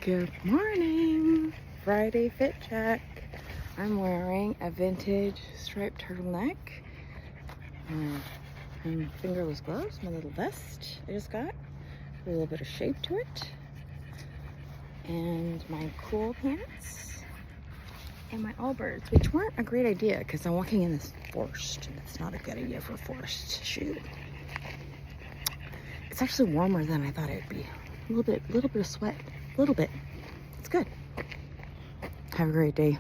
Good morning, Friday fit check. I'm wearing a vintage striped turtleneck and fingerless gloves, my little vest I just got, with a little bit of shape to it, and my cool pants, and my Allbirds, which weren't a great idea because I'm walking in this forest, and it's not a good idea for a forest shoe. It's actually warmer than I thought it would be. A little bit of sweat. A little bit. It's good. Have a great day.